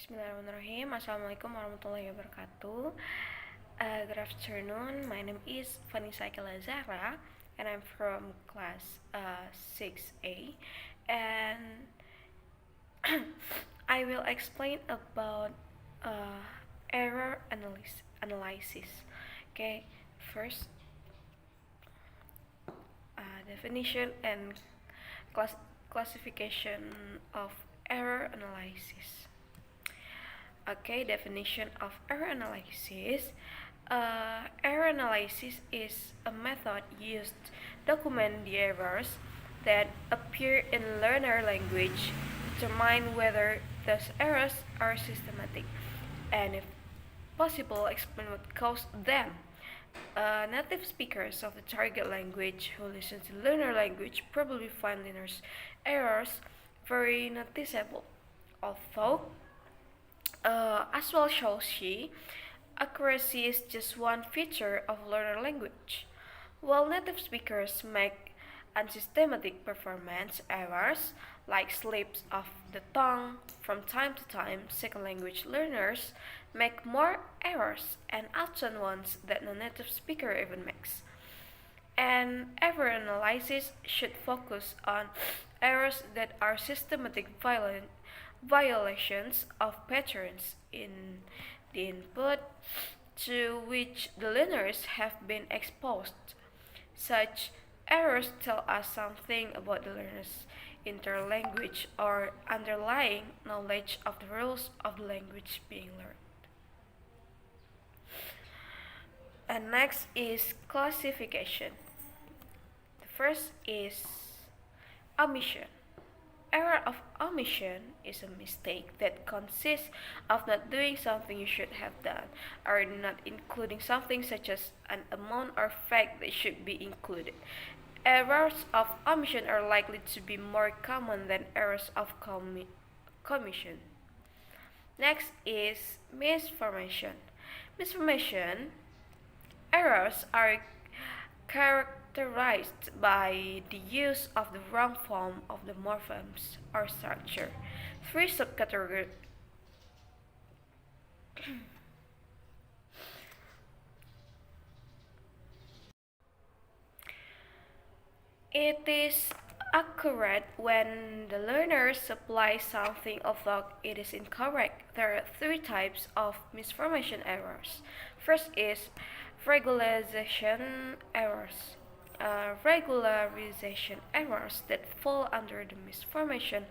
Bismillahirrahmanirrahim. Assalamualaikum warahmatullahi wabarakatuh. Good afternoon. My name is Vanisa Akila Zahra, and I'm from class 6A. And I will explain about error analysis. Okay, first definition and classification of error analysis. Okay, definition of error analysis. Error analysis is a method used to document the errors that appear in learner language, determine whether those errors are systematic, and if possible, explain what caused them. Native speakers of the target language who listen to learner language probably find learners' errors very noticeable, although as well shows she, accuracy is just one feature of learner language. While native speakers make unsystematic performance errors, like slips of the tongue from time to time, second language learners make more errors, and often ones that no native speaker even makes. And error analysis should focus on errors that are systematic violations of patterns in the input to which the learners have been exposed. Such errors tell us something about the learner's interlanguage or underlying knowledge of the rules of the language being learned. And next is classification. The first is omission. Error of omission is a mistake that consists of not doing something you should have done, or not including something such as an amount or fact that should be included. Errors of omission are likely to be more common than errors of commission. Next is misformation. Misformation errors are characterized by the use of the wrong form of the morphemes or structure. Three subcategories. It is accurate when the learner supplies something although it is incorrect. There are three types of misformation errors. First is regularization errors. Regularization errors that fall under the misformation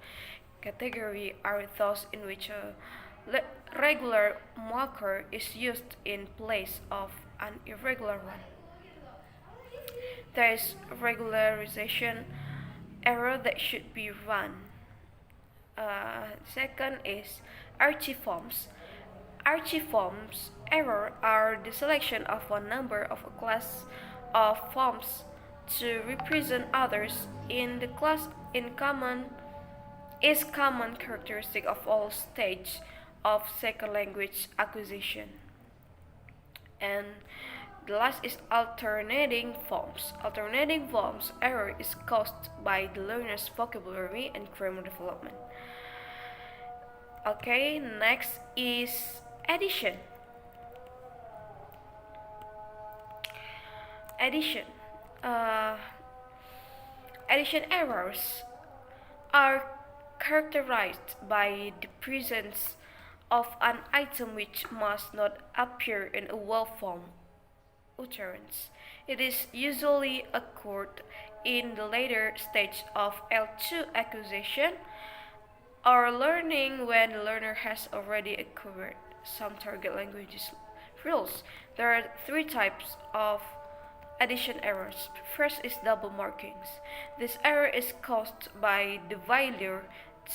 category are those in which a regular marker is used in place of an irregular one. There is regularization error that should be run. Second is archiforms. Archiforms error are the selection of one number of a class of forms to represent others in the class in common is common characteristic of all stages of second language acquisition. And the last is alternating forms. Alternating forms error is caused by the learner's vocabulary and grammar development. Okay, next is addition. Addition. Addition errors are characterized by the presence of an item which must not appear in a well-formed utterance. It is usually occurred in the later stage of L2 acquisition or learning when the learner has already acquired some target languages rules. There are three types of addition errors. First is double markings. This error is caused by the failure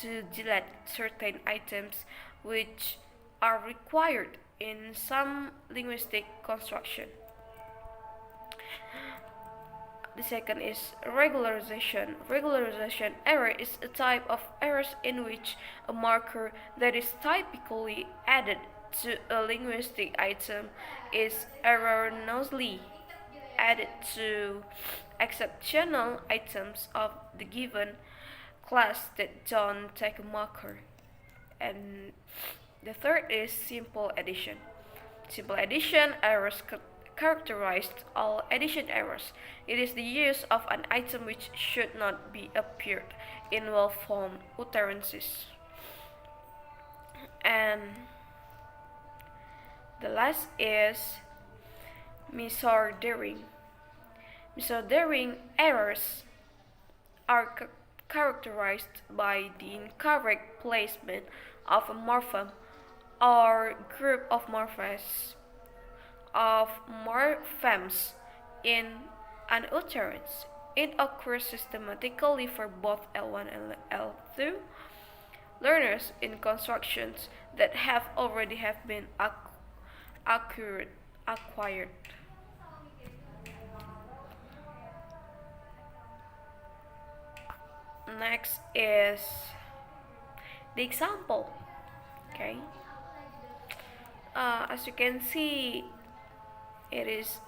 to delete certain items which are required in some linguistic construction. The second is regularization. Regularization error is a type of errors in which a marker that is typically added to a linguistic item is erroneously added to exceptional items of the given class that don't take a marker. And The third is simple addition. Simple addition errors characterized all addition errors. It is the use of an item which should not be appeared in well-formed utterances. And the last is misordering. Misordering errors are characterized by the incorrect placement of a morpheme or group of morphemes in an utterance. It occurs systematically for both L1 and L2 learners in constructions that have already been acquired. Next is the example. Okay. As you can see, it is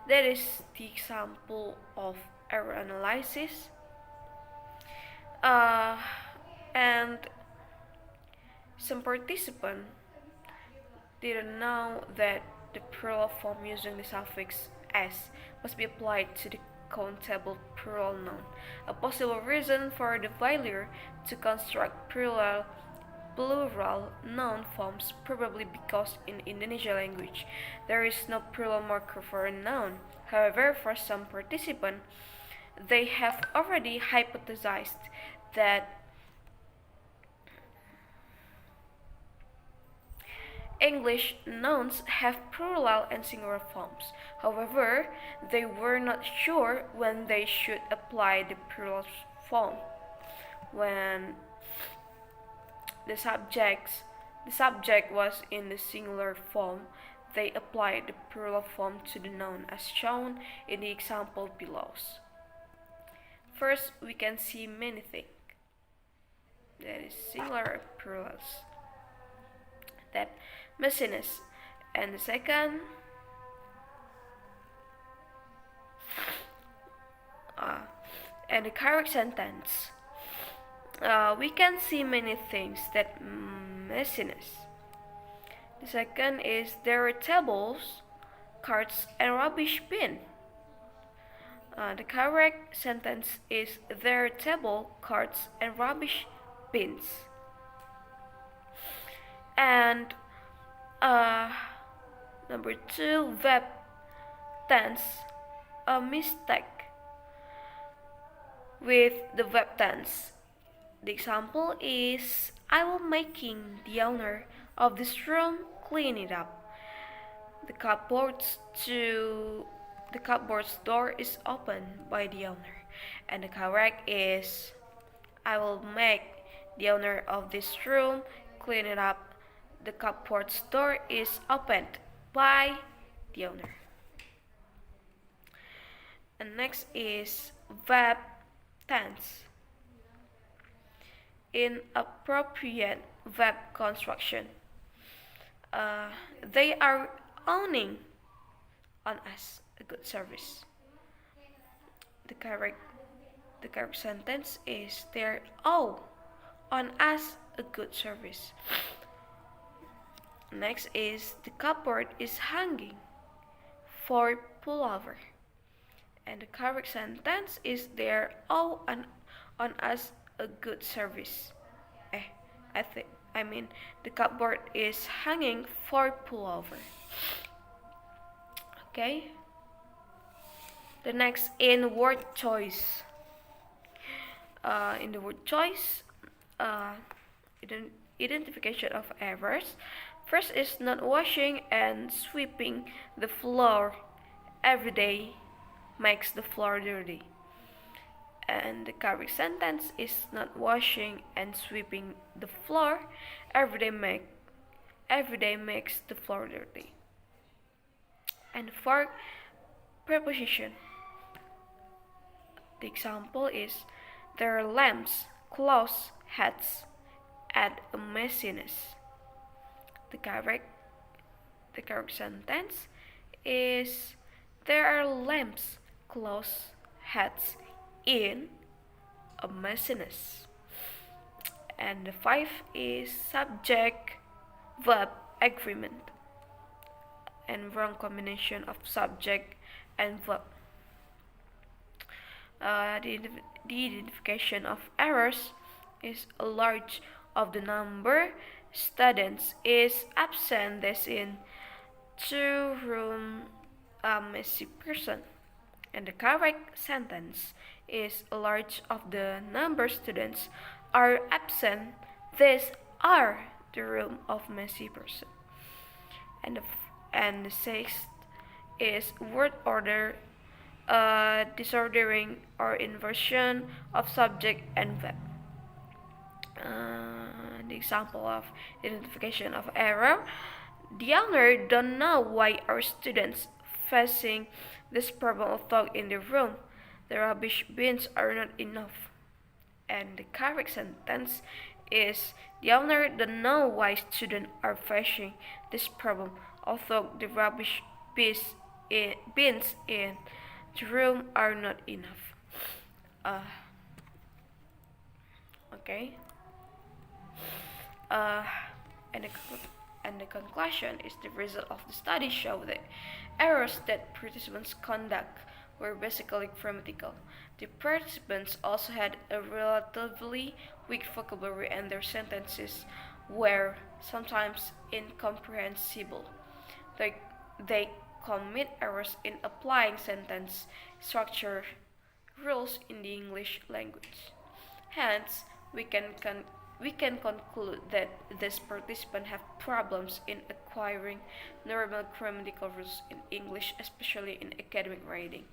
that is the example of error analysis. And some participant didn't know that the plural form using the suffix s must be applied to the countable plural noun. A possible reason for the failure to construct plural noun forms probably because in Indonesian language there is no plural marker for a noun. However, for some participants, they have already hypothesized that English nouns have plural and singular forms. However, they were not sure when they should apply the plural form. When the subject was in the singular form, they applied the plural form to the noun as shown in the example below. First, we can see many things. That is singular plurals. That messiness. And the second, and the correct sentence. We can see many things that messiness. The second is there are tables, cards, and rubbish bin. The correct sentence is there are table, cards, and rubbish bins. And number 2, verb tense, a mistake with the verb tense. The example is I will making the owner of this room clean it up. The cupboard's door is opened by the owner, and the correct is I will make the owner of this room clean it up. The cupboard's door is opened by the owner. And next is verb tense. Inappropriate verb construction. They are owning on us a good service. The correct sentence is they owe on us a good service. Next is the cupboard is hanging for pullover. And the correct sentence is they owe on us a good service. The cupboard is hanging for pullover. Okay. The next in word choice. In the word choice, identification of errors. First is not washing and sweeping the floor every day makes the floor dirty. And the correct sentence is not washing and sweeping the floor every day makes the floor dirty. And for preposition, the example is there are lamps, clothes, hats, add a messiness. The correct sentence is there are lamps, clothes, hats in a messiness. And the 5 is subject verb agreement, and wrong combination of subject and verb. The identification of errors is a large of the number students is absent as in two room a messy person, and the correct sentence is a large of the number students are absent, these are the room of messy person. And the sixth is word order, disordering or inversion of subject and verb. The example of identification of error. The owner don't know why our students facing this problem of thought in the room. The rubbish bins are not enough. And the correct sentence is the owner don't know why students are facing this problem, although the rubbish bins in the room are not enough. Uh, okay. Uh, and, the, and the conclusion is the result of the study show that errors that participants conduct were basically grammatical. The participants also had a relatively weak vocabulary and their sentences were sometimes incomprehensible. They, they commit errors in applying sentence structure rules in the English language. Hence, we can conclude that these participants have problems in acquiring normal grammatical rules in English, especially in academic writing.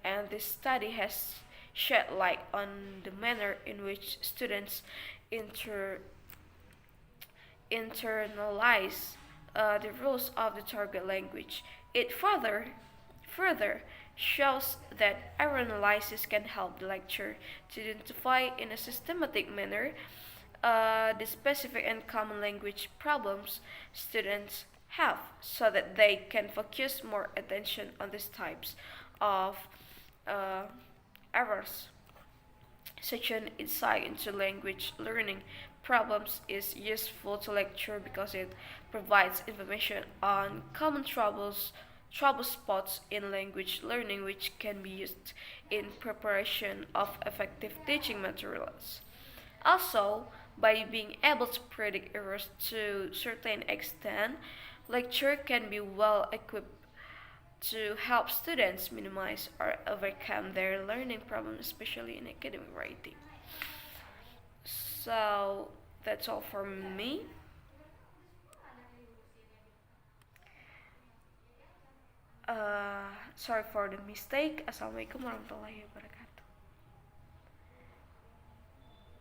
And this study has shed light on the manner in which students inter internalize the rules of the target language. It further shows that error analysis can help the lecturer to identify in a systematic manner the specific and common language problems students have so that they can focus more attention on these types of uh, errors. Such an insight into language learning problems is useful to lecture because it provides information on common trouble spots in language learning which can be used in preparation of effective teaching materials. Also, by being able to predict errors to a certain extent, lecture can be well equipped to help students minimize or overcome their learning problems, especially in academic writing. So that's all for me. Sorry for the mistake. Assalamualaikum warahmatullahi wabarakatuh.